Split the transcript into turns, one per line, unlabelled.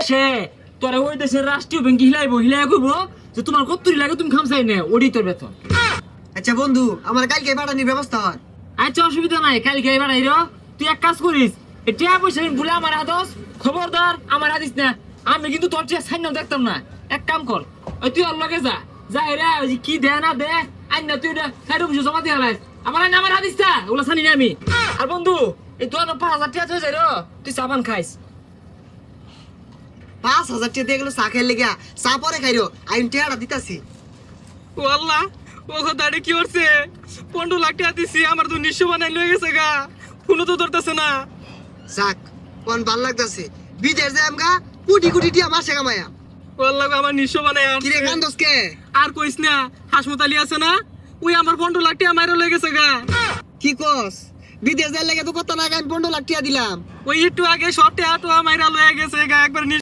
দেশে তোরা ওই দেশের রাষ্ট্রীয় ব্যাংকে হিলাই কইবো যে তোমার কত্তুরি লাগে তুমি খামসাই নে ওডি তোর বেতন।
আচ্ছা বন্ধু আমার কালকে পাঠানোর ব্যবস্থা হয়।
আচ্ছা অসুবিধা নাই, কালকে এবার আইরো। তুই এক কাজ করিস, টিয়া পয়সা বলে আমার হাতস, খবরদার আমার হাতিস না। আমি কিন্তু তোর টিয়া সাইন দেখতাম না। এক কাম কর, ওই তুই ওর লগে যা যাই রে, ওই কি দে না দে আইন না, তুই সাইড অফিসে জমা দিয়ে হারাইস। আমার আইন আমার হাতিস না, ওগুলো জানি না আমি। আর বন্ধু এই তোর 5,000 টাকা হয়ে যায় রে, তুই সাবান খাইস।
5,000 টাকা দিয়ে গেলো চা খেয়ে লেগে, চা পরে খাইরো, আইন টেহারা দিতাছি।
ও আল্লাহ, ও কথাটা কি করছে? 15 লাখ টাকা দিছি, আমার তো নিঃস্ব বানাই লয়ে গেছে গা, ফোনও তো ধরতেছে না।
যাক কোন ভাল লাগতাছে, বিদেশ যাই আমগা কোটি কোটি টিয়া মাসে কামায়া।
ও আল্লাহ গো, আমার নিঃস্ব বানাই
কি রে
আনছে।
কান্দস কে?
আর কইস না, হাসমতালি আছে না, ওই আমার 15 লাখ টাকা মাইরা লয়ে গেছে গা।
কি কস? বিদেশ যাই লাগে তো কত না, আমি 15 লাখ টাকা দিলাম।
ওই একটু আগে সব টাকা তো মাইরা লয়ে গেছে গা, একবার